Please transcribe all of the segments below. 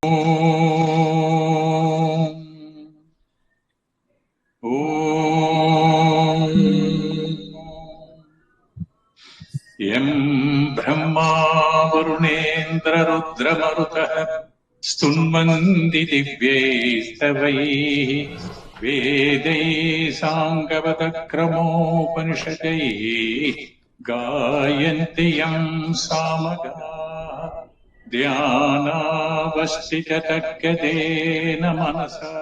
यं ब्रह्मा वरुणेन्द्र रुद्रमरुतः स्तुन्वन्ति दिव्यैस्तवैः वेदैः साङ्गवतक्रमोपनिषदैः गायन्ति यं सामगाः ध्यानावस्थिततर्कतेन मनसा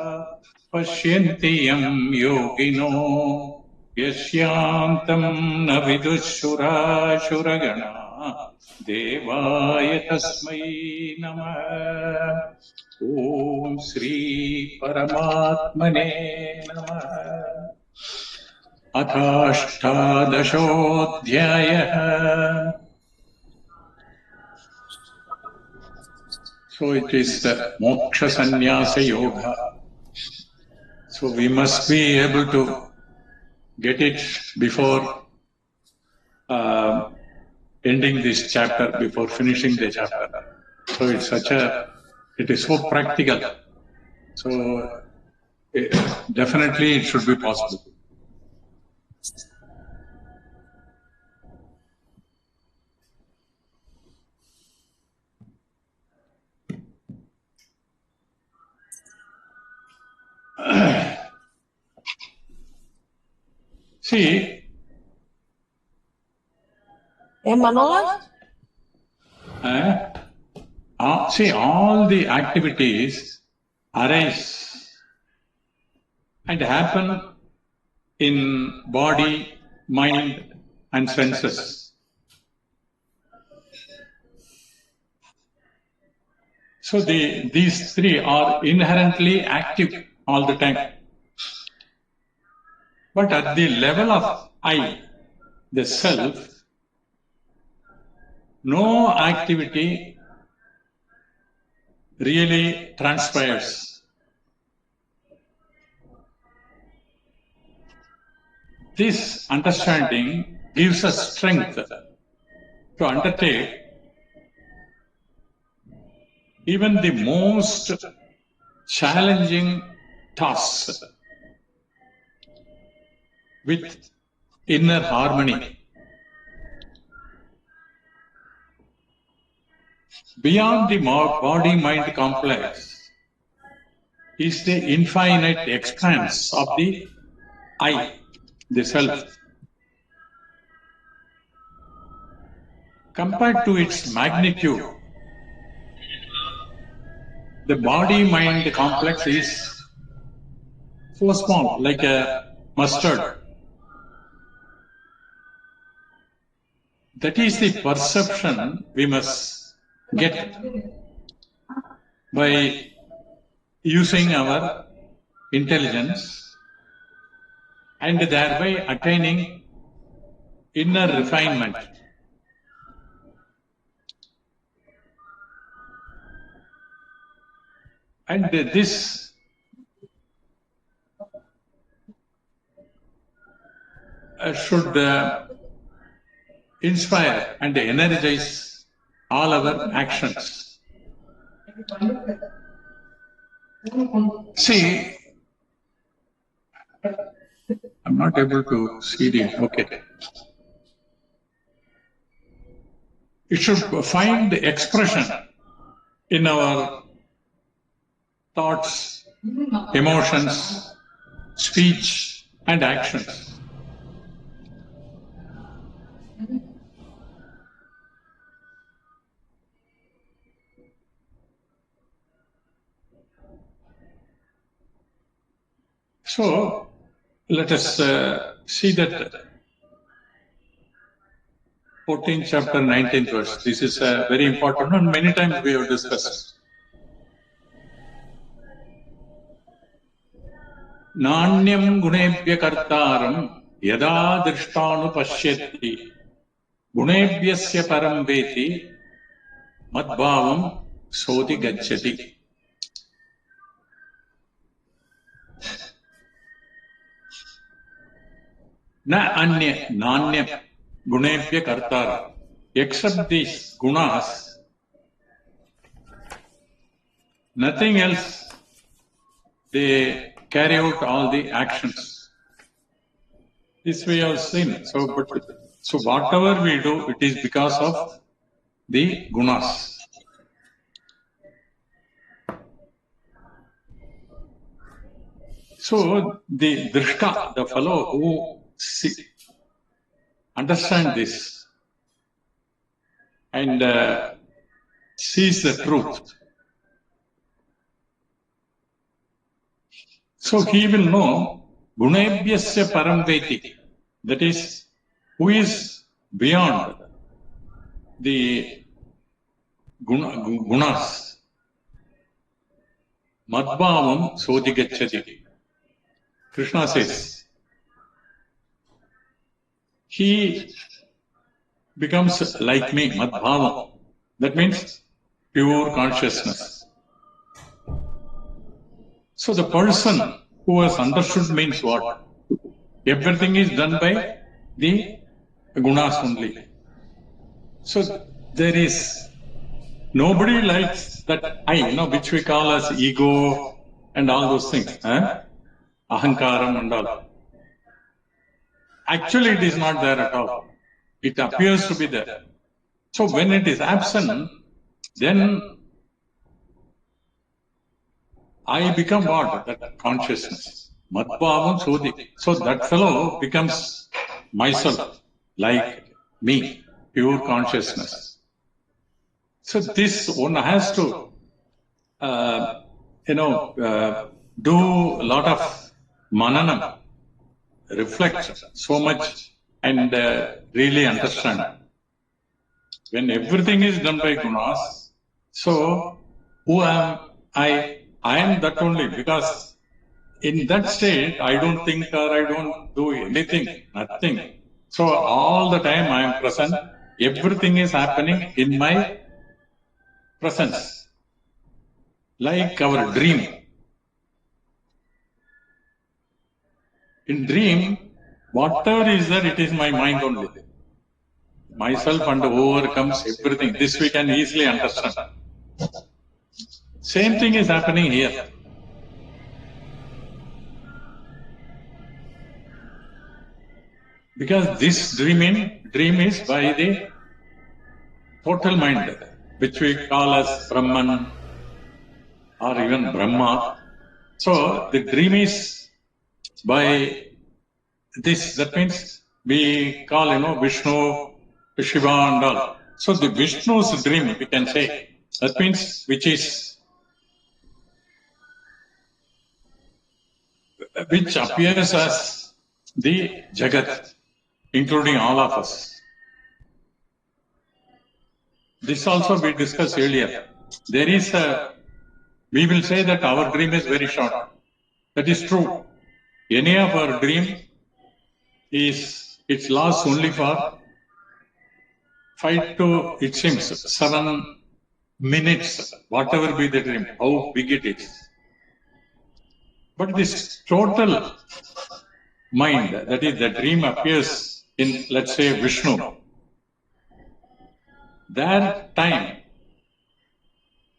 पश्यन्ति यं योगिनो यस्यान्तं न विदुःसुरासुरगणा देवाय तस्मै नमः। ॐ श्री परमात्मने नमः। अथाष्टादशोऽध्यायः। So it is the moksha sannyasa yoga. So we must be able to get it before ending this chapter, before finishing the chapter. So it is so practical. So definitely it should be possible. See, see, all the activities arise and happen in body, mind, and senses. So these three are inherently active all the time. But at the level of I, the self, no activity really transpires. This understanding gives us strength to undertake even the most challenging tasks with inner harmony. Beyond the body-mind complex is the infinite expanse of the I, the self. Compared to its magnitude, the body-mind complex is so small, like a mustard. That is the perception we must get by using our intelligence and thereby attaining inner refinement. And this should inspire and energize all our actions. See, I'm not able to see the, okay. It should find the expression in our thoughts, emotions, speech, and actions. So, let us see that 14th chapter, 19th verse. This is very important and many times we have discussed. Nanyam gunebhya kartaram yada drishtanu pashyati gunebhyasya param veti madbhavam soti gacchati. Na anya, nanya, gunebhya kartara. Except these gunas, nothing else. They carry out all the actions. This we have seen. So whatever we do, it is because of the gunas. So the drishta, the fellow who understands this and sees the truth, so he will know gunebhyasya param veti, that is, who is beyond the gunas. Madbhavam sodigacchati. Krishna says, he becomes like me, madbhavam. That means pure consciousness. So the person who has understood means what? Everything is done by the gunas only. So there is nobody likes that I, which we call as ego and all those things. Ahankaram and all. Actually, it is not there at all. It appears to be there. So when it is absent, then I become what? That consciousness. Madbhavam sodhi. So that fellow becomes myself, like me, pure consciousness. So this one has to, do a lot of mananam, reflect so much and really understand. When everything is done by gunas, so who am I? I am that only, because in that state I don't think or I don't do anything, nothing. So all the time I am present, everything is happening in my presence. Like our dream. In dream, whatever is there, it is my mind only. Myself and whoever comes, everything. This we can easily understand. Same thing is happening here. Because this dream is by the total mind, which we call as Brahman or even Brahma. So the dream is by this, that means we call, Vishnu, Shiva and all. So the Vishnu's dream, we can say, that means which appears as the Jagat, including all of us. This also we discussed earlier. We will say that our dream is very short. That is true. Any of our dream it lasts only for 5 to, it seems, 7 minutes, whatever be the dream, how big it is. But this total mind, that is, the dream appears in, let's say, Vishnu. That time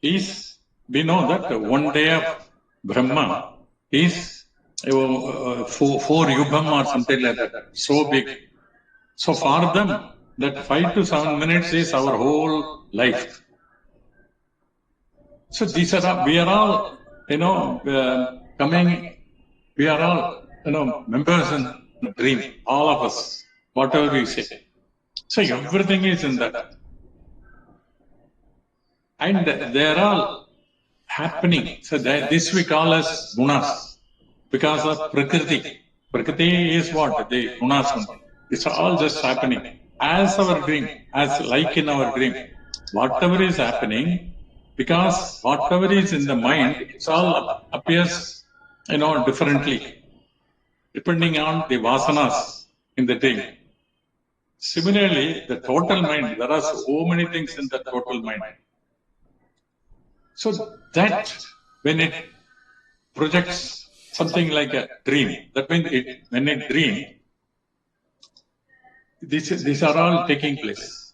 is, we know that one day of Brahma is 4 yugam or something like that, so big. So for them, that 5 to 7 minutes is our whole life. So we are all, we are all, members in the dream, all of us, whatever we say. So everything is in that. And they are all happening. So this we call as gunas, because of Prakriti. Prakriti is what? The gunas. It's all just happening. As our dream, as like in our dream, whatever is happening, because whatever is in the mind, it all appears, differently, depending on the vasanas in the dream. Similarly, the total mind, there are so many things in the total mind. So that when it projects something like a dream, that means when it dream, these are all taking place.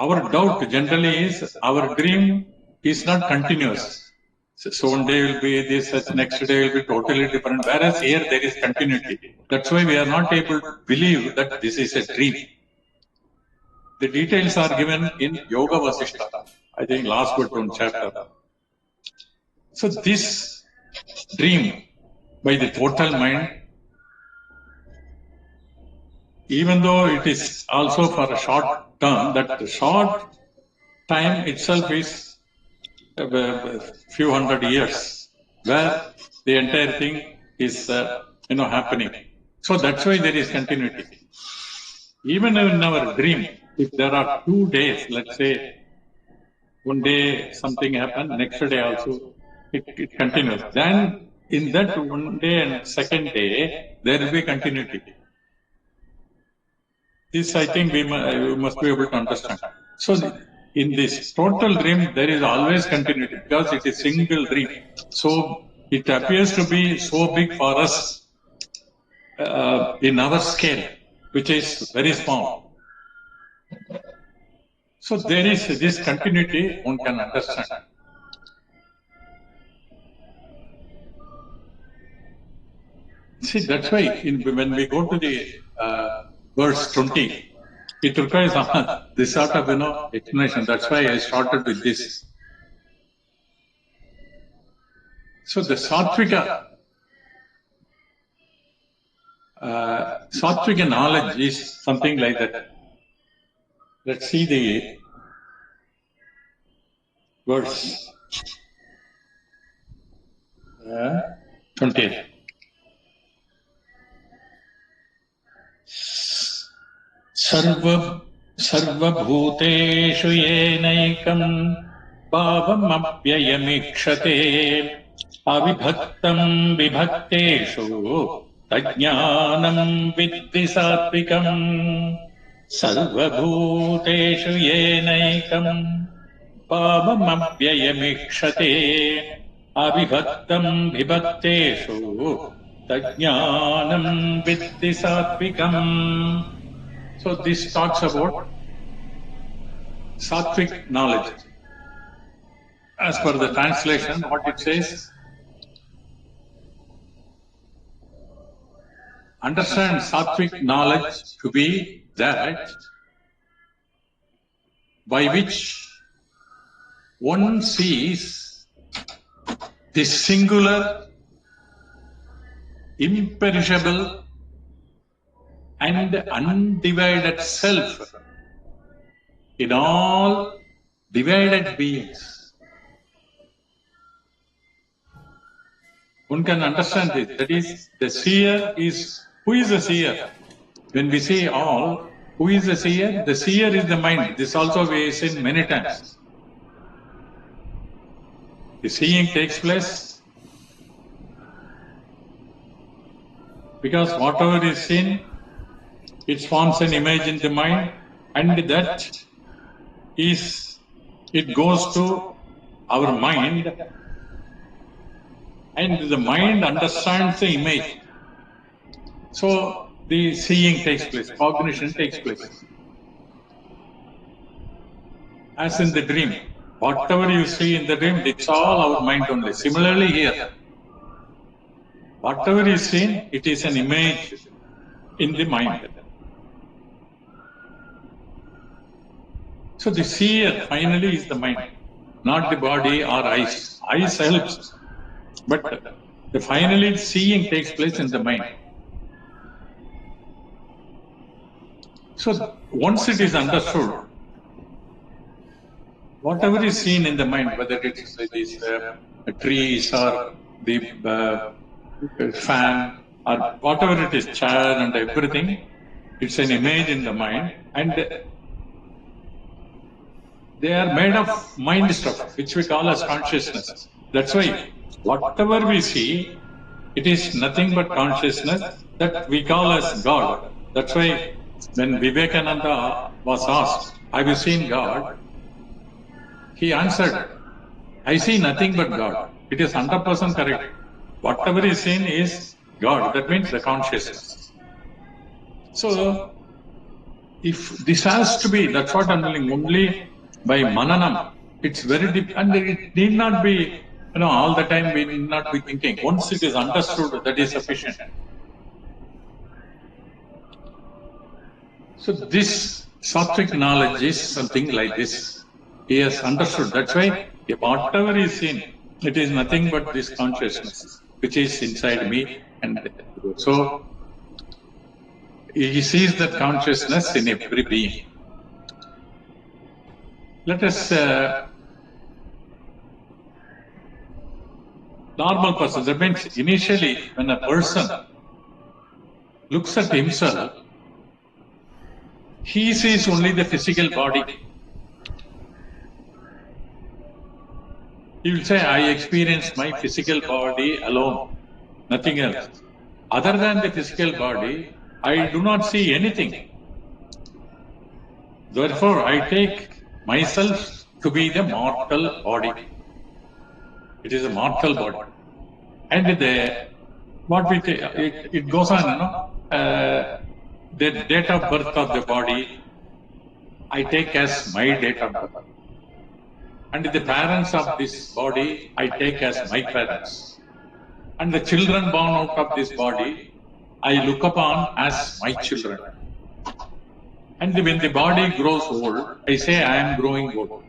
our doubt generally is our dream is not continuous. So one day will be this, next day will be totally different. Whereas here there is continuity. That's why we are not able to believe that this is a dream. The details are given in Yoga Vasishtha, I think last but one chapter. So this dream by the total mind, even though it is also for a short term, that short time itself is a few hundred years, where the entire thing is happening. So that's why there is continuity. Even in our dream, if there are 2 days, let's say, one day something happened, next day also it continues. Then in that one day and second day, there will be continuity. This I think we must be able to understand. So in this total dream, there is always continuity because it is single dream. So it appears to be so big for us in our scale, which is very small. So there is this continuity one can understand. See, that's why when we go to the verse 20, it requires this sort of explanation. That's why I started with this. So the Sattvika knowledge is something like that. Let's see the verse 20. Sarvabhuteshu yenaikam bhavamapyayamikshate avibhaktam vibhakteshu tajnanam viddhi satvikam. Sarvabhuteshu yenaikam bhavamapyayamikshate avibhaktam vibhakteshu tajnanam viddhi satvikam. So this talks about sattvic knowledge. As per the translation, what it says, understand sattvic knowledge to be that by which one sees the singular, imperishable, and undivided self in all divided beings. One can understand this. That is, the seer is, who is the seer? When we say all, who is the seer? The seer is the mind. This also we have seen many times. The seeing takes place because whatever is seen, it forms an image in the mind, and that is, it goes to our mind, and the mind understands the image. So the seeing takes place, cognition takes place. As in the dream, whatever you see in the dream, it's all our mind only. Similarly here, whatever is seen, it is an image in the mind. So the seer finally is the mind, not the body or eyes. Eyes helps, but the finally seeing takes place in the mind. So once it is understood, whatever is seen in the mind, whether it is these trees or the fan or whatever it is, chair and everything, it's an image in the mind, and they are made of mind stuff, which we call as consciousness. That's why whatever we see, it is nothing but consciousness that we call as God. That's why when Vivekananda was asked, have you seen God? He answered, I see nothing but God. It is 100% correct. Whatever is seen is God. That means the consciousness. So If this has to be, that's what I'm telling, only by mananam, it's very deep, and it need not be, all the time we need not be thinking. Once it is understood, that is sufficient. So this sattvic knowledge is something like this. He has understood. That's why whatever is seen, it is nothing but this consciousness, which is inside me. And so he sees that consciousness in every being. Let us, normal person, that means initially when a person looks at himself, he sees only the physical body. He will say, I experience my physical body alone, nothing else. Other than the physical body, I do not see anything. Therefore, I take myself to be the mortal body. It is a mortal body. And it goes on, the date of birth of the body, I take as my date of birth. And the parents of this body, I take as my parents. And the children born out of this body, I look upon as my children. And when the body grows old, I say I am growing old.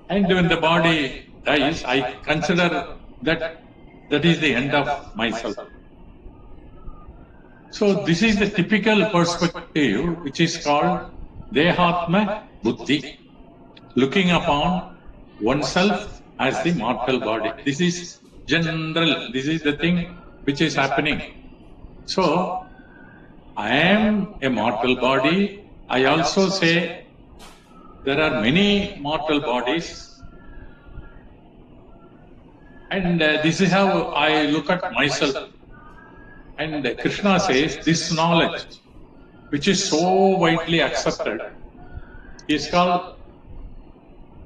And when the body dies, I consider that is the end of myself. So this is the typical perspective which is called Dehatma Buddhi, looking upon oneself as the mortal body. This is general, this is the thing which is happening. So, I am a mortal body. I also say there are many mortal bodies, and this is how I look at myself. And Krishna says this knowledge, which is so widely accepted, is called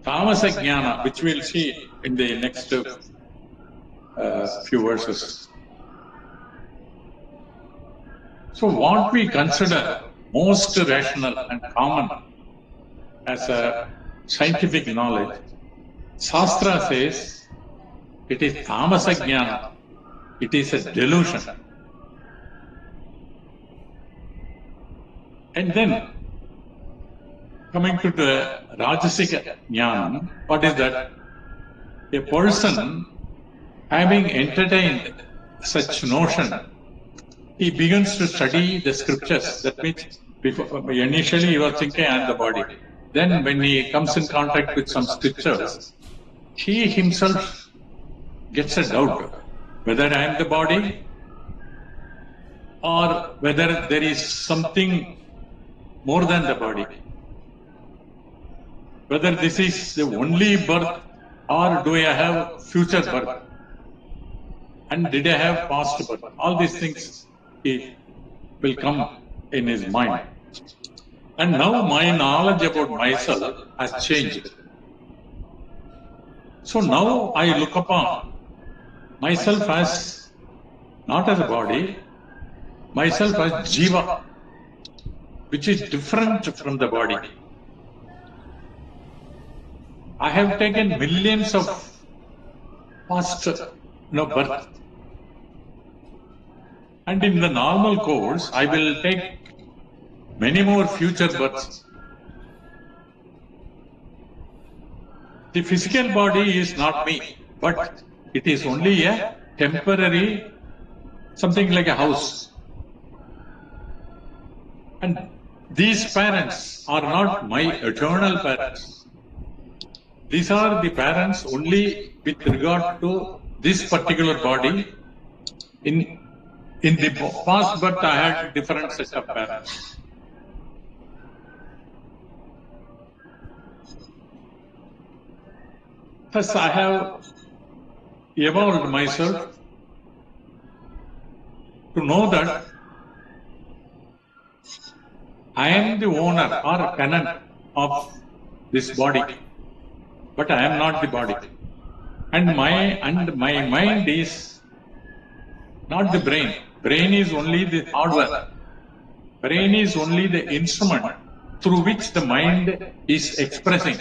Tamasa Jnana, which we'll see in the next few verses. So what we consider most rational and common as a scientific knowledge, Shastra says it is Tamasa Jnana, it is a delusion. And then, coming to the Rajasika Jnana, what is that? A person having entertained such notion, he begins to study the scriptures. That means, initially he was thinking, I am the body. Then when he comes in contact with some scriptures, he himself gets a doubt whether I am the body or whether there is something more than the body. Whether this is the only birth or do I have future birth? And did I have past birth? All these things will come in his mind. And now my knowledge about myself has changed. So now I look upon myself as, not as a body, myself as Jiva, which is different from the body. I have taken millions of past birth. And in the normal course, I will take many more future births. The physical body is not me, but it is only a temporary, something like a house. And these parents are not my eternal parents. These are the parents only with regard to this particular body. In the past birth, I had different set of parents. Thus, I have evolved myself to know that I am the owner or tenant of this body, but I am not the body. And my mind is not the brain. Brain is only the hardware. Brain is only the instrument through which the mind is expressing.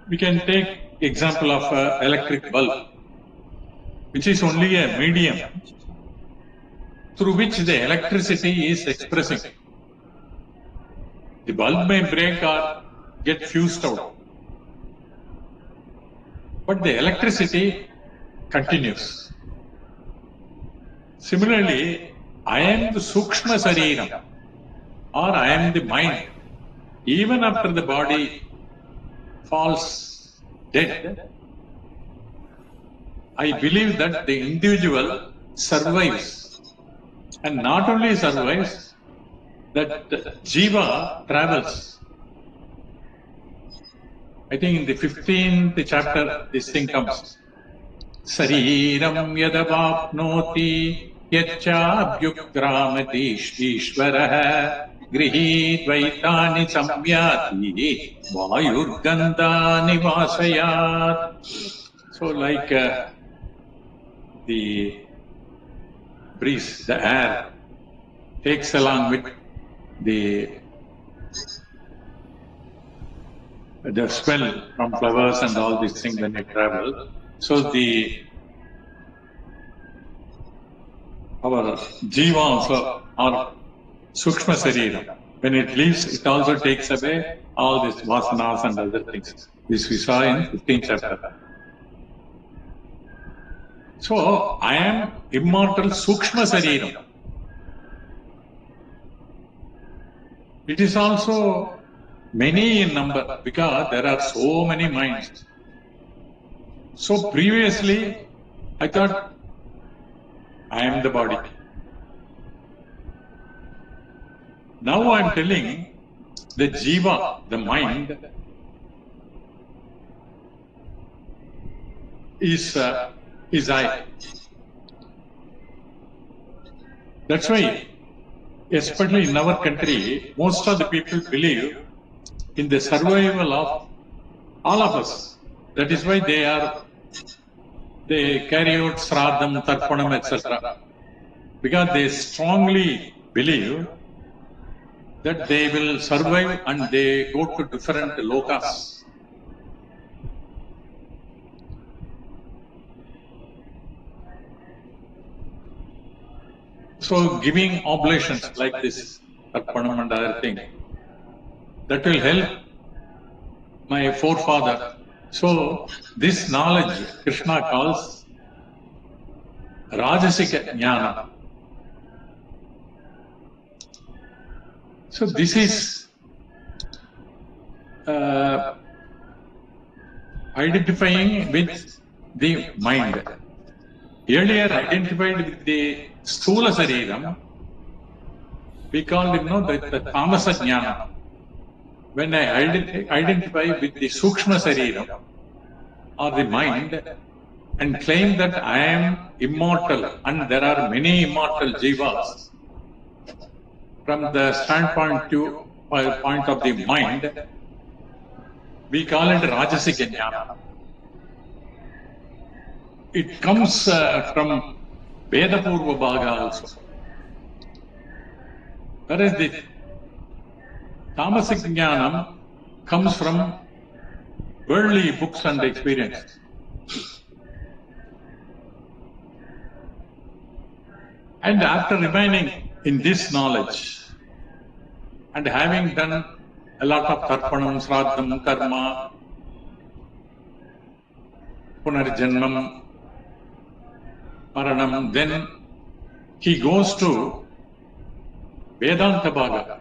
We can take example of an electric bulb, which is only a medium through which the electricity is expressing. The bulb may break or get fused out, but the electricity continues. Similarly, I am the Sukshma Sariram, or I am the mind. Even after the body falls dead, I believe that the individual survives, and not only survives, that Jiva travels. I think in the 15th chapter this thing comes. Sariram yadavapnoti yachabhyukramatish ishvaraha grihidvaitani samyati vayurgandhani vasayat. So like the breeze, the air takes along with the smell from flowers and all these things when it travels. So our jiva also, or sukshma sarira, when it leaves, it also takes away all these vasanas and other things. This we saw in 15th chapter. So I am immortal sukshma sariram. It is also many in number because there are so many minds. So previously I thought I am the body. Now I am telling the jiva, the mind, is I. That's why, especially in our country, most of the people believe in the survival of all of us. That is why they carry out sraddham, tarpanam, etc. Because they strongly believe that they will survive and they go to different lokas. So giving oblations like this, tarpanam and other thing, that will help my forefather. So this knowledge Krishna calls Rajasika Jnana. So this is identifying with the mind. Earlier identified with the Sthula Sariram, we called it the Tamasa Jnana. When I identify with the Sukshma Sariram, or the mind, and claim that I am immortal, and there are many immortal jivas, from the standpoint point of the mind, we call it Rajasika Jnana. It comes from Veda Purva Bhaga also. Whereas the Tamasic Jnanam comes from worldly books and experience. And after remaining in this knowledge and having done a lot of tarpanam, sraddham, karma, punarjanmam, maranam, then he goes to Vedanta Bhaga.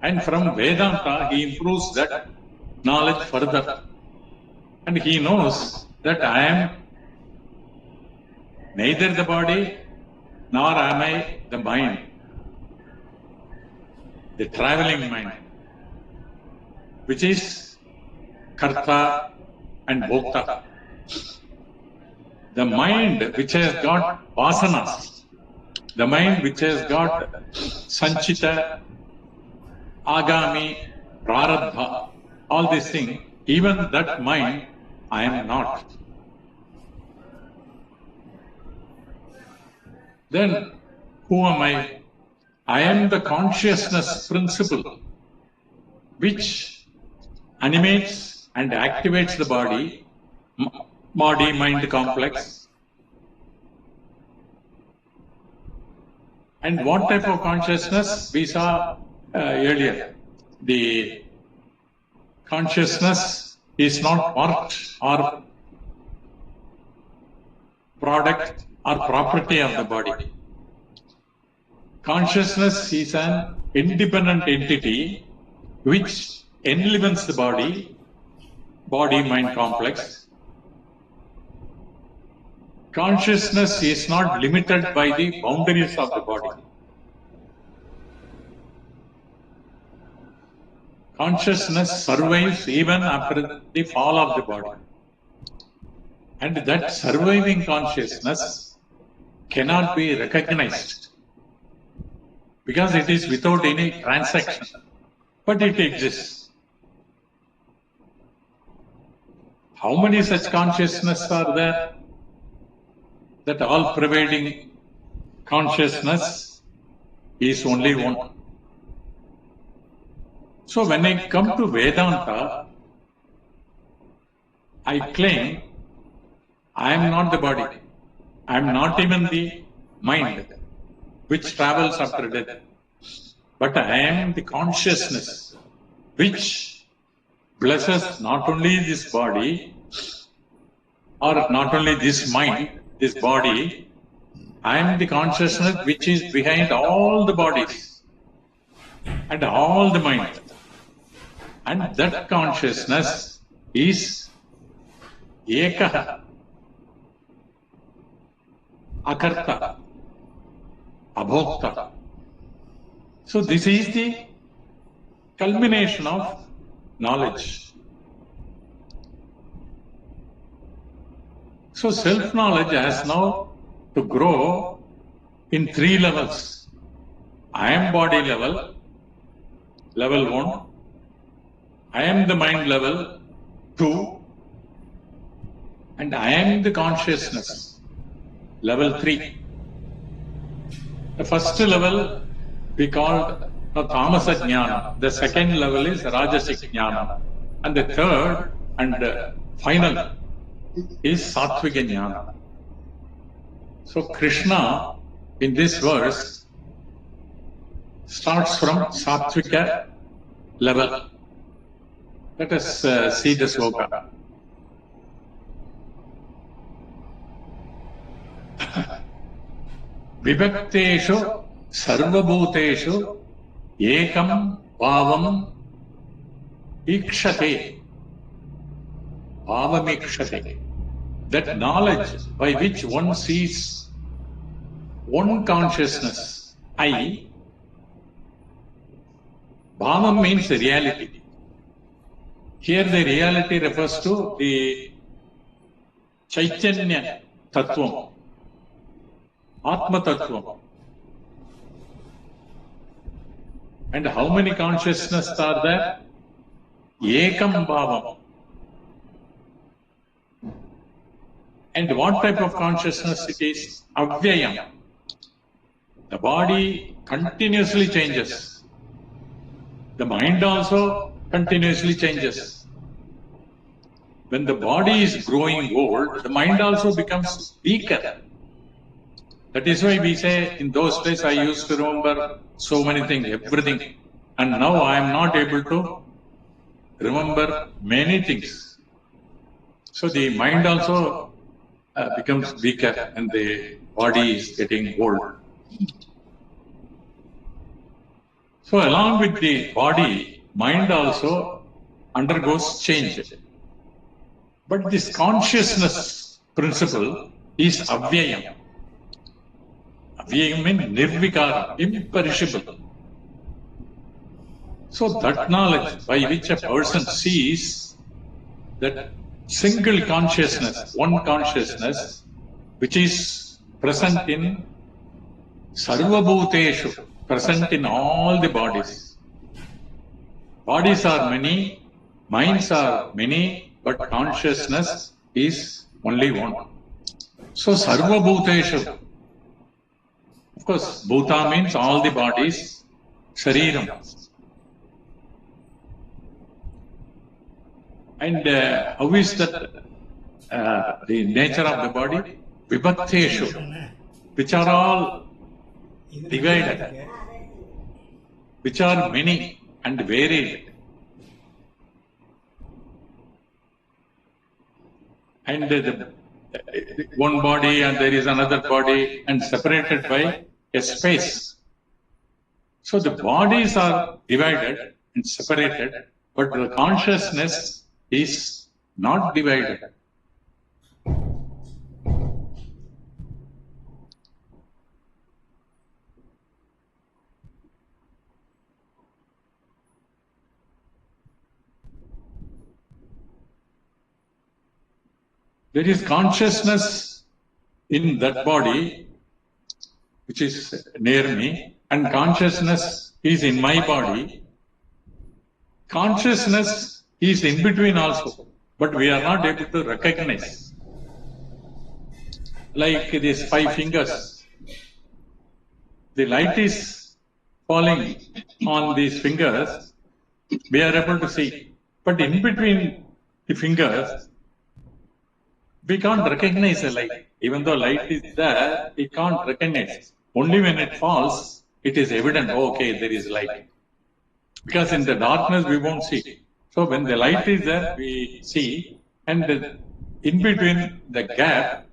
And from Vedanta, he improves that knowledge further. And he knows that I am neither the body nor am I the mind, the traveling mind, which is Karta and Bhokta. The mind which has got vasanas, the mind which has got sanchita, agami, prarabdha, all these things, even that mind, I am not. Then Who am I? I am the consciousness principle which animates and activates the body-mind complex. And what type of consciousness? We saw earlier. The consciousness is not part or product or property of the body. Consciousness is an independent entity which enlivens the body-mind complex. Consciousness is not limited by the boundaries of the body. Consciousness survives even after the fall of the body. And that surviving consciousness cannot be recognized because it is without any transaction, but it exists. How many such consciousness are there? That all-pervading consciousness is only one. So when I come to Vedanta, I claim I am not the body. I am not even the mind which travels after death. But I am the consciousness which blesses not only this body or not only this mind, this body. I am the consciousness which is behind all the bodies and all the minds. And that consciousness is Ekaha, Akarta, Abhokta. So this is the culmination of knowledge. So self-knowledge has now to grow in 3 levels. I am body level, level 1. I am the mind level, 2. And I am the consciousness, level 3. The first level we called Tamasa Jnana. The second level is Rajasic Jnana. And the third and final is Sattvika Jnana. So Krishna in this verse starts from Sattvika level. Let us see the sloka. Vibhakteshu sarvabhuteshu ekam bhavam ikshate. Bhavam ikshate. That knowledge by which one sees one consciousness, I. Bhavam means reality. Here the reality refers to the Chaitanya Tattvam, Atma Tattvam. And how many consciousnesses are there? Ekam Bhavam. And what type of consciousness it is? Avyayam. The body continuously changes. The mind also continuously changes. When the body is growing old, the mind also becomes weaker. That is why we say, in those days I used to remember so many things, everything. And now I am not able to remember many things. So the mind also becomes weaker and the body is getting old. So along with the body, mind also undergoes change. But this consciousness principle is avyayam. Avyayam means nirvikara, imperishable. So that knowledge by which a person sees that single consciousness, one consciousness, which is present in sarvabhuteshu, present in all the bodies. Bodies are many, minds are many, but consciousness is only one. So sarvabhuteshu, course, Bhuta means all the bodies, Shariram. And how is that the nature of the body? Vibhakteshu, which are all divided, which are many and varied. And one body and there is another body and separated by a space. So the bodies are divided and separated, but the consciousness is not divided. There is consciousness in that body, which is near me, and consciousness is in my body. Consciousness is in between also, but we are not able to recognize. Like these 5 fingers, the light is falling on these fingers, we are able to see. But in between the fingers, we can't recognize the light. Even though light is there, we can't recognize. Only when it falls, it is evident, oh, okay, there is light. Because in the darkness, we won't see. So when the light is there, we see. And in between the gap,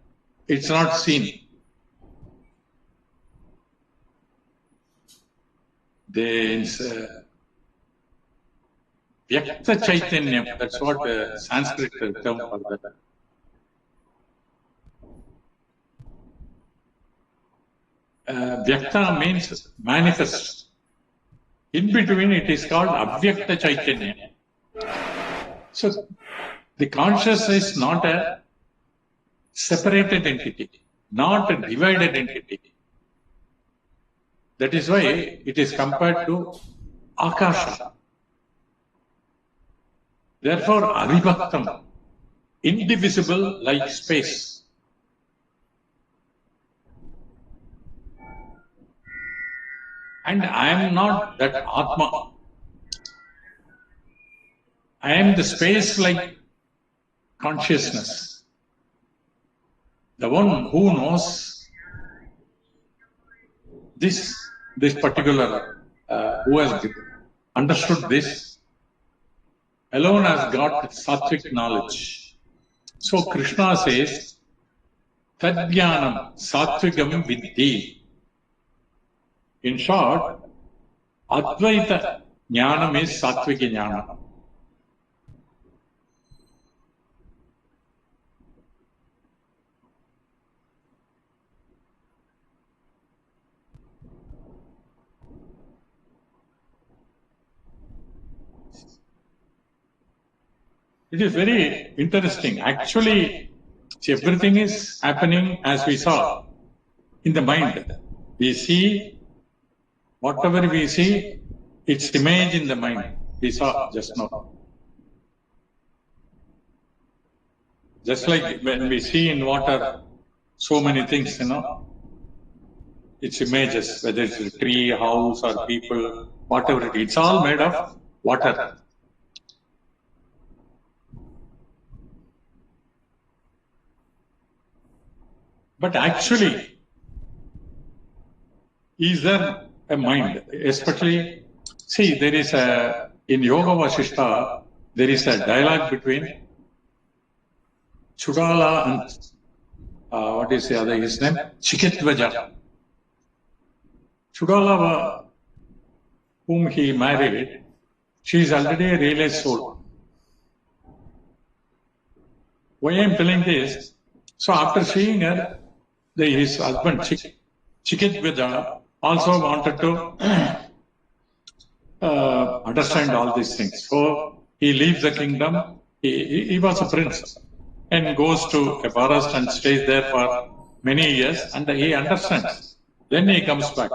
it's not seen. There's Vyakta Chaitanyam, that's what the Sanskrit term for that. Vyakta means manifest. In between it is called Avyakta Chaitanya. So the consciousness is not a separated entity, not a divided entity. That is why it is compared to Akasha. Therefore, Avibhaktam, indivisible like space. And I am not that Atma. I am the space like consciousness. The one who knows this particular, who has understood this, alone has got sattvic knowledge. So Krishna says, Tadjnanam sattvigam viddhi. In short, Advaita Jnanam is Sattvika Jnana. It is very interesting. Actually, everything is happening as we saw in the mind. We see whatever we see, its image in the mind. We saw just now. Just like when we see in water so many things, its images, whether it's a tree, house, or people, whatever it is, it's all made of water. But actually, is there a mind? Especially, see, there is in Yoga Vasishta, there is a dialogue between Chudala and, what is the other, his name? Chikitvaja. Chudala, whom he married, she is already a realized soul. Why I am telling this? So after seeing her, his husband, Chikitvaja, also wanted to understand all these things. So he leaves the kingdom. He was a prince and goes to a forest and stays there for many years, and he understands. Then he comes back.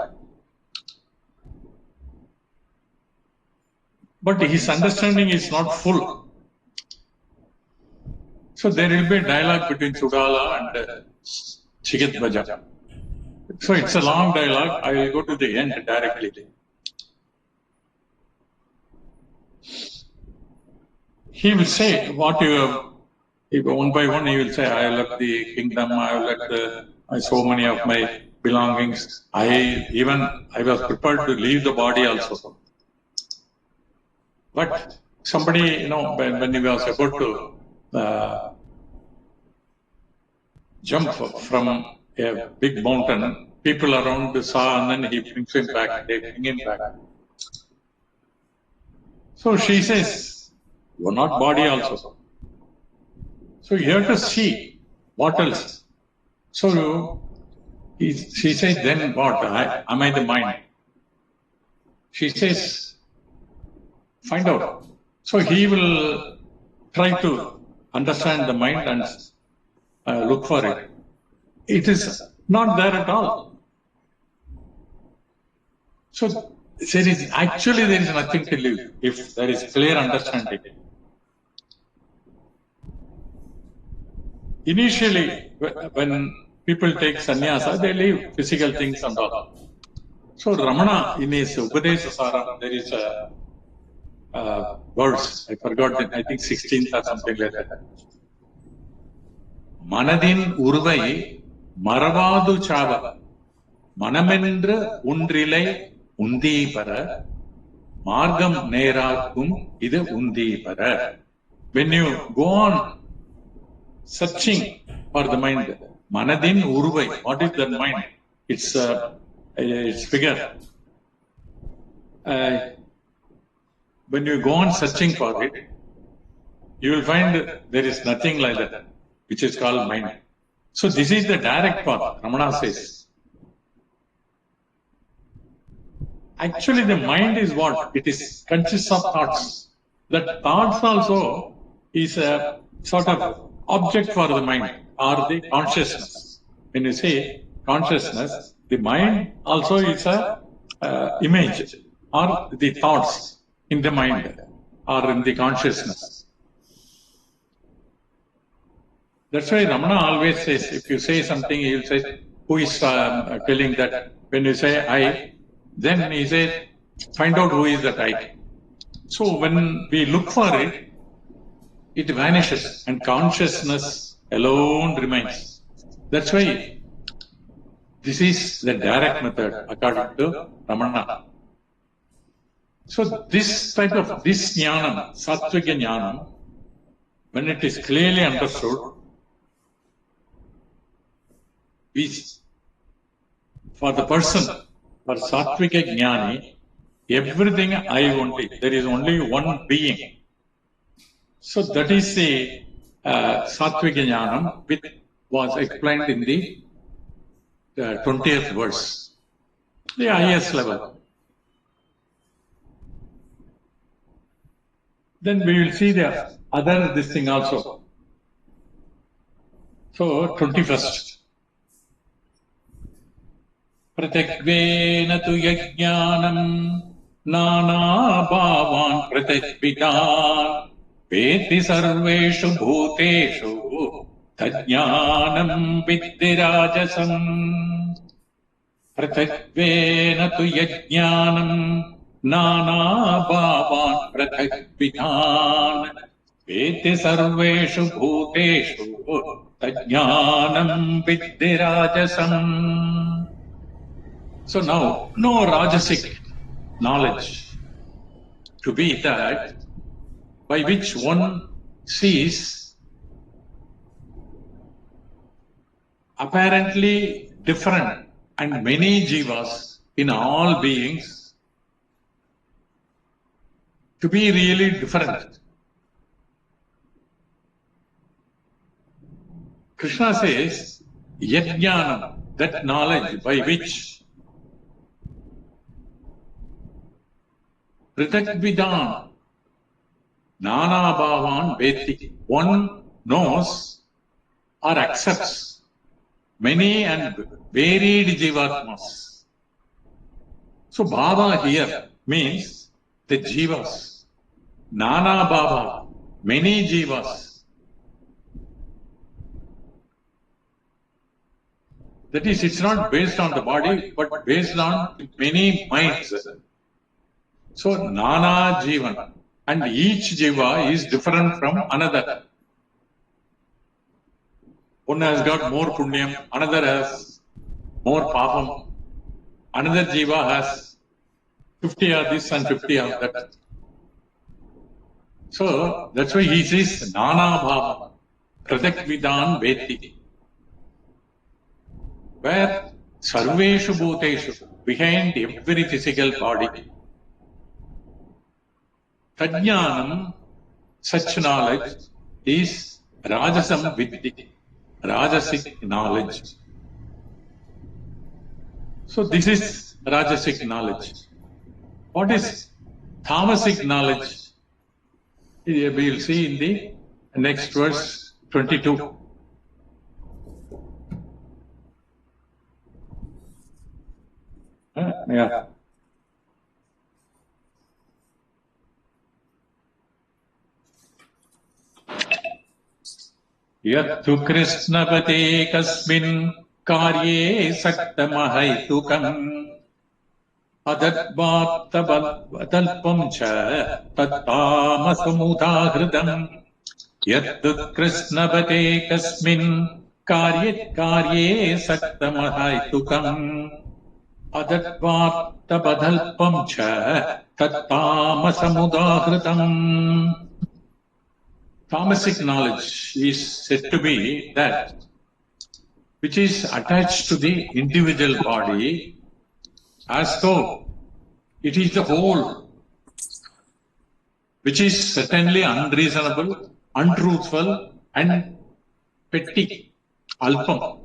But his understanding is not full. So there will be a dialogue between Chudala and Chikitvaja. So it's a long dialogue. I will go to the end directly. He will say what you have. One by one, he will say, I left the kingdom, I left so many of my belongings. I was prepared to leave the body also. But somebody, when he was about to jump from a big mountain, people around saw and then he brings him back, they bring him back. So she says, you are not body also. So you have to see what else. So she says, then what? Am I the mind? She says, find out. So he will try to understand the mind and look for it. It is not there at all. So there is nothing to live if there is clear understanding. Initially, when people take sannyasa, they leave physical things and all. So Ramana, in his Upadesa Saram, there is a verse, I forgot it, I think 16th or something like that. Manadin urvai maravadu chava, manamendra undrilai undi para, margam nerakum idu undi para. When you go on searching for the mind, manadin urvai, what is that mind? It's figure. When you go on searching for it, you will find there is nothing like that, which is called mind. So this is the direct path, Ramana says. Actually, the mind is what? It consists of thoughts. That thoughts also is a sort of object for the mind or the consciousness. When you say consciousness, the mind also is a image or the thoughts in the mind or in the consciousness. That's why Ramana always says, if you say something, he will say, who is telling that? When you say I, then he says, find out who is that I. So when we look for it, it vanishes and consciousness alone remains. That's why this is the direct method according to Ramana. So this jnanam, sattvika jnanam, when it is clearly understood, for the person, for sattvika jnani, everything I only, there is only one being. So that is the sattvika jnanam, which was explained in the 20th verse, the highest level. Then we will see the other this thing also. So 21st. Pratyakvena tu yajnanam nana bhavan pratyakvitan veti sarveshu bhuteshu tajnanam viddirajasam. Pratyakvena tu yajnanam nana bhavan pratyakvitan veti sarveshu bhuteshu tajnanam viddirajasam. So now, no rajasic knowledge to be that by which one sees apparently different and many jivas in all beings to be really different. Krishna says, yajnanam, that knowledge by which Pratyakvidan, Nana Bhavan Veti, one knows or accepts many and varied jivatmas. So Bhava here means the jivas. Nana Bhava, many jivas. That is, it's not based on the body, but based on many minds. So, Nana Jivan. And each Jiva is different from another. One has got more Punyam, another has more Papam, another Jiva has 50 of this and 50 of that. So, that's why he says Nana Bhava, Pradak Vidan Veti. Where Sarveshu Bhuteshu, behind every physical body, Tajnanam, such knowledge is Rajasam Vidhi, Rajasic knowledge. So this is Rajasic knowledge. What is Tamasic knowledge? We will see in the next verse 22. Yeah. Yattu Krishnapate kasmin karye saktamahaitukam adatvattalpam cha tattamasumudahridam Yattu Krishnapate kasmin karye saktamahaitukam adatvattabadhalpam cha tattamasamudahridam. Tamasic knowledge is said to be that which is attached to the individual body as though it is the whole, which is certainly unreasonable, untruthful, and petty, alpam.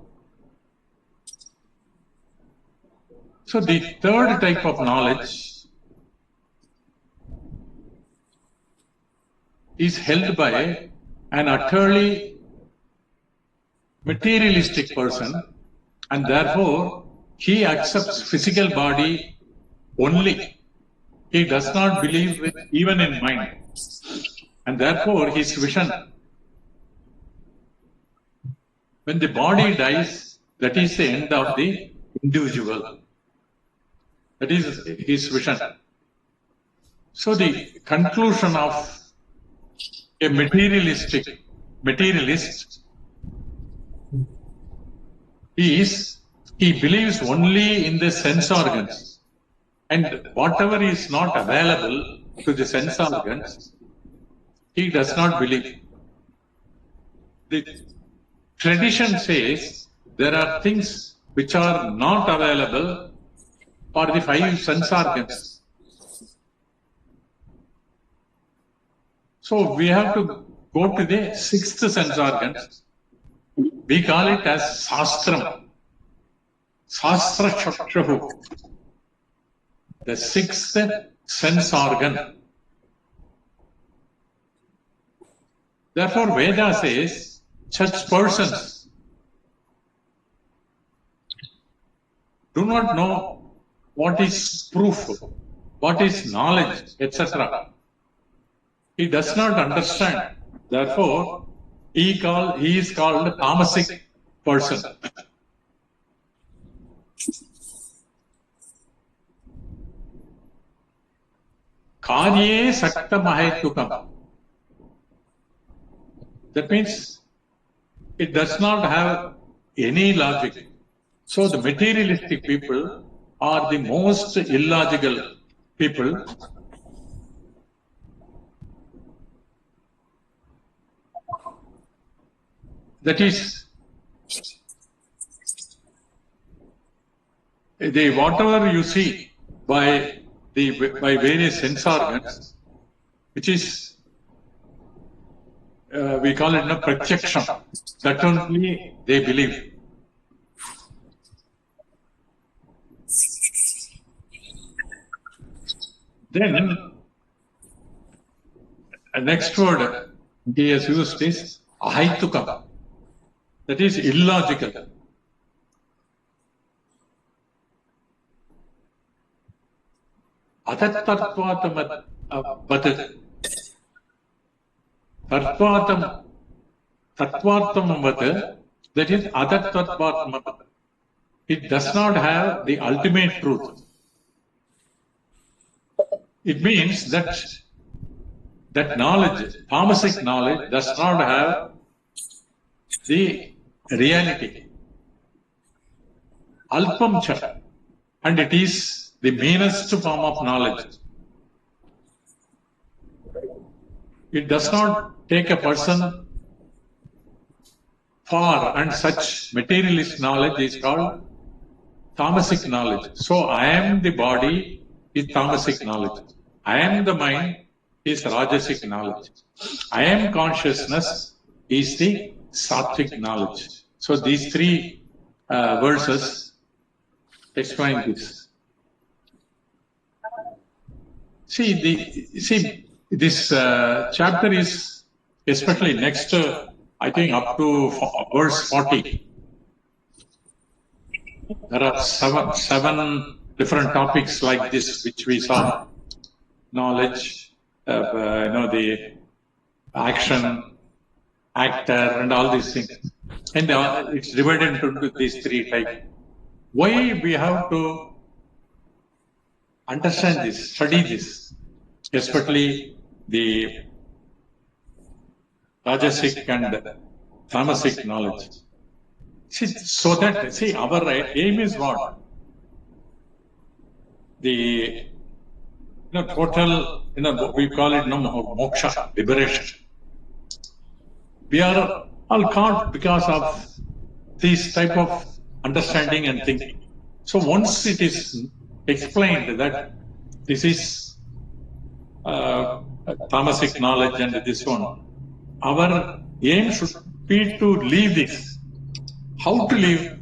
So the third type of knowledge is held by an utterly materialistic person, and therefore he accepts physical body only. He does not believe even in mind, and therefore his vision, when the body dies, that is the end of the individual. That is his vision. So the conclusion of a materialist is he believes only in the sense organs, and whatever is not available to the sense organs, he does not believe. The tradition says there are things which are not available for the 5 sense organs. So we have to go to the 6th sense organs. We call it as Sastram. Sastra Chakshahu. The 6th sense organ. Therefore, Veda says such persons do not know what is proof, what is knowledge, etc. He does not understand. Therefore, he is called a tamasic person. Karye saktamahaitukam. That means it does not have any logic. So the materialistic people are the most illogical people. That is, whatever you see by various sense organs, which is we call it pratyaksham. That only they believe. Then the next word he has used is ahaitukam. That is illogical. Atattatvatam vat. Tatvatam vat. That is atattatvatam vat. it does not have the ultimate truth. It means that knowledge, tamasic knowledge, does not have the reality. Alpam cha, and it is the meanest form of knowledge. It does not take a person far, and such materialist knowledge is called tamasic knowledge. So I am the body is tamasic knowledge. I am the mind is rajasic knowledge. I am consciousness is the sattvic knowledge. So these three verses explain this. See, this chapter is especially next, I think, up to verse 40. There are seven different topics like this which we saw: knowledge, the action, actor, and all these things. And it's divided into these three types. Why we have to understand this, study this, especially the rajasic and tamasic knowledge. So that, our aim is what? The total, we call it moksha, liberation. We are all caught because of this type of understanding and thinking. So once it is explained that this is tamasic knowledge and this one, our aim should be to leave this. How to leave?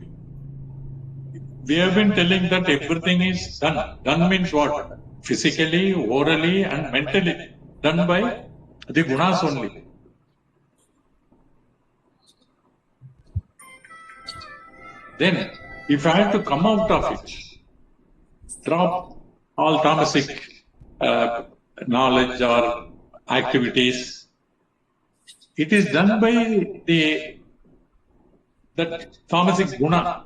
We have been telling that everything is done. Done means what? Physically, orally, and mentally. Done by the gunas only. Then, if I have to come out of it, drop all tamasic knowledge or activities, it is done by that tamasic guna,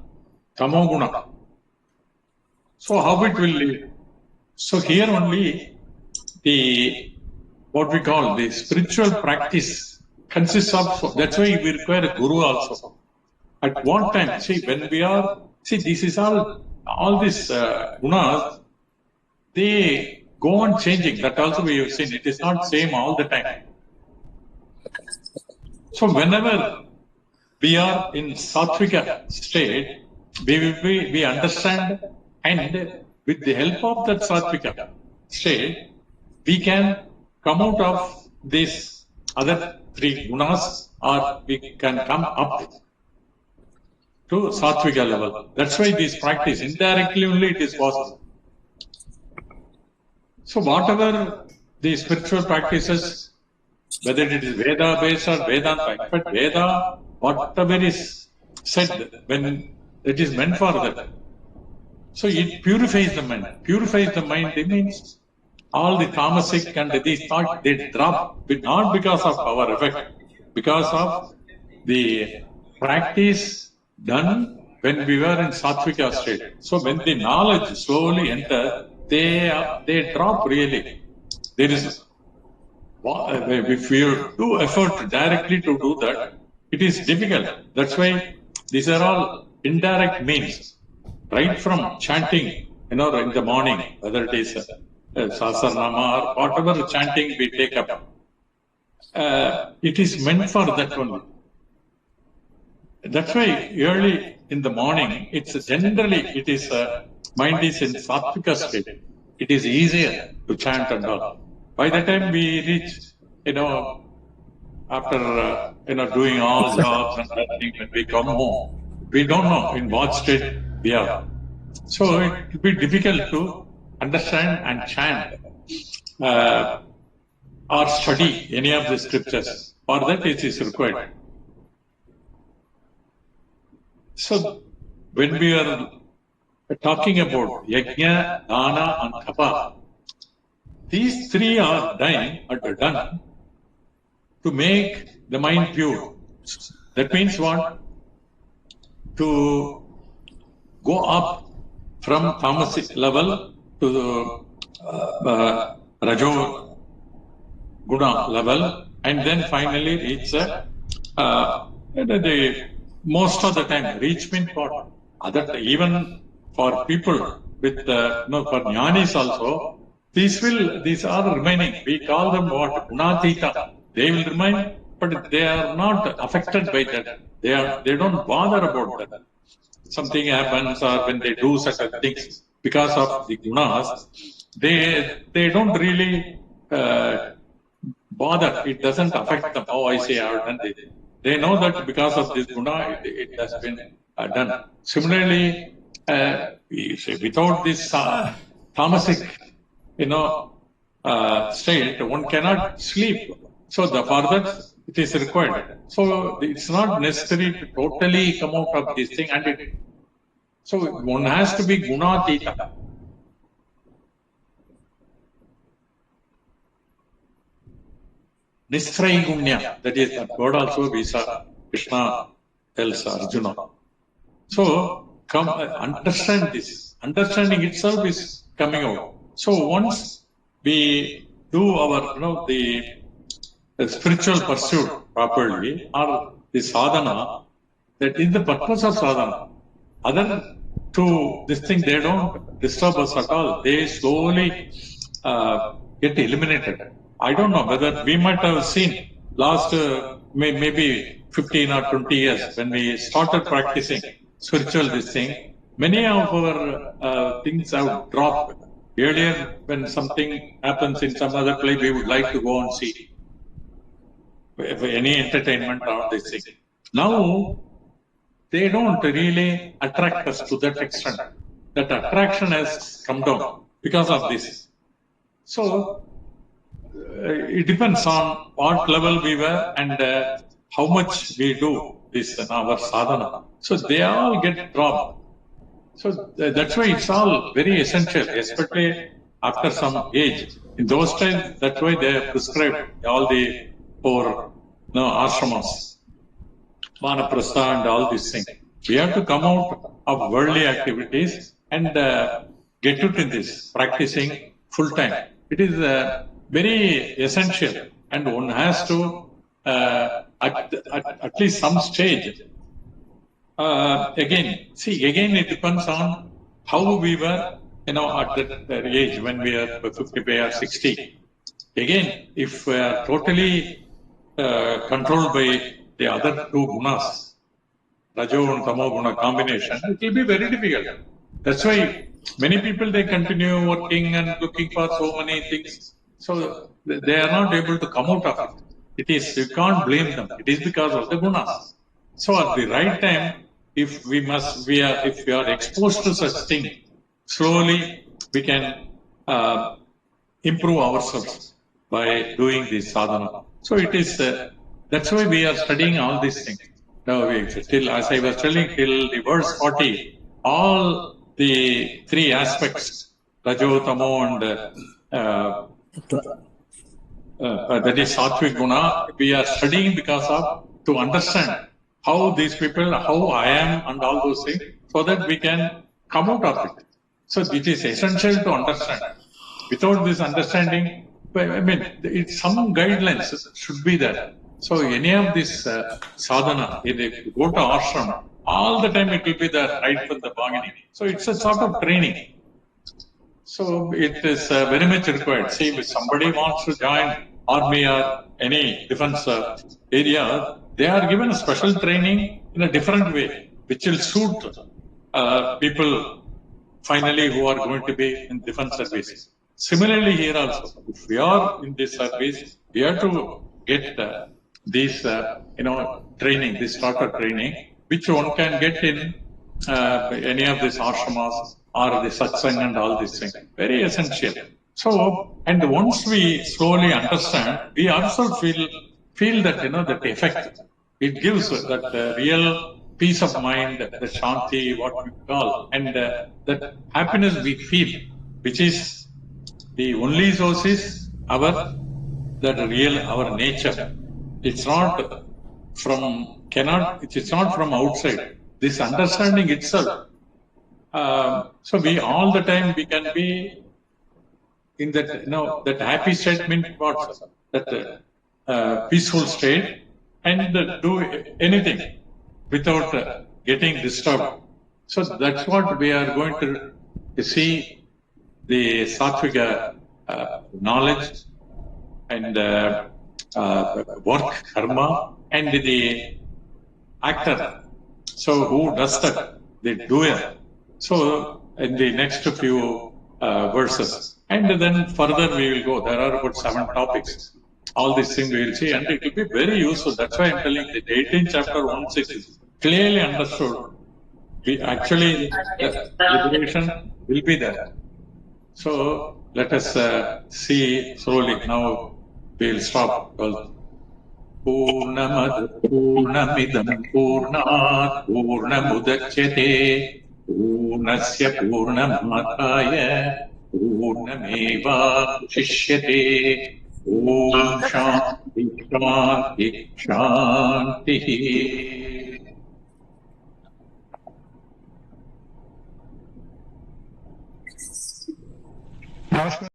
tamo guna. So how it will live? So here only what we call the spiritual practice consists of, that's why we require a guru also. At one time, when we are, this is all these gunas, they go on changing. That also we have seen. It is not same all the time. So whenever we are in sattvika state, we understand, and with the help of that sattvika state, we can come out of these other three gunas, or we can come up to sattvika level. That's why this practice, indirectly only it is possible. So whatever the spiritual practices, whether it is Veda based or Vedanta, but Veda, whatever is said, when it is meant for that. So it purifies the mind. Purifies the mind, it means all the tamasic and these thoughts, they drop, not because of our effect, because of the practice done when we were in sattvika state. So when the knowledge slowly enters, they drop really. There is, if you do effort directly to do that, it is difficult. That's why these are all indirect means. Right from chanting, in the morning, whether it is Sahasranama or whatever chanting we take up, it is meant for that only. That's why early in the morning, it's generally, it is, mind is in sattvika state. It is easier to chant and all. By the time we reach, after, doing all jobs and everything, when we come home, we don't know in what state we are. So it will be difficult to understand and chant or study any of the scriptures. For that it is required. So when we are talking about yajna, dana, and tapa, these three are done to make the mind pure. That means what? To go up from tamasic level to the rajo guna level, and then finally reach the most of the time reach means what? Other even for people with for jnanis also, these are remaining. We call them what? Gunatita. They will remain, but they are not affected by that. They don't bother about that. Something happens or when they do certain things because of the gunas, they don't really bother. It doesn't affect them. Oh, I say I have done this. They know that because of this guna, it has been done. Similarly, without this tamasic, state, one cannot sleep. So for that, it is required. So it's not necessary to totally come out of this thing, so one has to be gunatita. Nisraigunya, that is that word also we saw Krishna tells Arjuna. So come understand this. Understanding itself is coming out. So once we do our the spiritual pursuit properly, or the sadhana, that is the purpose of sadhana. Other to this thing, they don't disturb us at all. They slowly get eliminated. I don't know whether we might have seen last maybe 15 or 20 years when we started practicing spiritual this thing, many of our things have dropped. Earlier, when something happens in some other place, we would like to go and see any entertainment or this thing. Now, they don't really attract us to that extent. That attraction has come down because of this. So, it depends on what level we were and how much we do this in our sadhana. So, they all get dropped. So, that's why it's all very essential, especially after some age. In those times, that's why they have prescribed all the 4 ashramas, vanaprastha and all these things. We have to come out of worldly activities and get into this, practicing full time. It is very essential, and one has to, at least some stage. Again, it depends on how we were, at that age when we are 55 or 60. Again, if we are totally controlled by the other 2 gunas, Rajo and Tamo guna combination, it will be very difficult. That's why many people, they continue working and looking for so many things. So they are not able to come out of it. You can't blame them. It is because of the gunas. So at the right time, if we are exposed to such thing, slowly we can improve ourselves by doing this sadhana. So it is, that's why we are studying all these things. Now, till, as I was telling, till the verse 40, all the 3 aspects, Rajo, Tamo, and that is Sattvic Guna, we are studying because of, to understand how these people, how I am, and all those things, so that we can come out of it. So it is essential to understand. Without this understanding, some guidelines should be there. So any of this sadhana, if you go to ashram, all the time it will be there right from the beginning. So it's a sort of training. So it is very much required. See, if somebody wants to join army or any defense area, they are given a special training in a different way, which will suit people finally who are going to be in defense service. Similarly, here also, if we are in this service, we have to get this, training, this starter training, which one can get in any of these ashramas or the satsang and all these things. Very essential. So, and once we slowly understand, we also feel that, that effect. It gives that real peace of mind, the shanti, what we call, and that happiness we feel, which is the only source is our nature. It's not from outside. This understanding itself So we all the time we can be in that, that happy state means what? That peaceful state, and do anything without getting disturbed. So that's what we are going to see the Sattvika knowledge and work, karma, and the actor. So who does that? The doer. So in the next few verses, and then further we will go. There are about 7 topics. All these things we will see, and it will be very useful. That's why I'm telling the 18th chapter 1-6 is clearly understood. We actually the liberation will be there. So let us see slowly. Now we will stop. Purnamad Purnamidam Purnat Purnamudachyate Purnasya Purnamataya Purnameva Shishyate Om Shanti Shanti Shanti.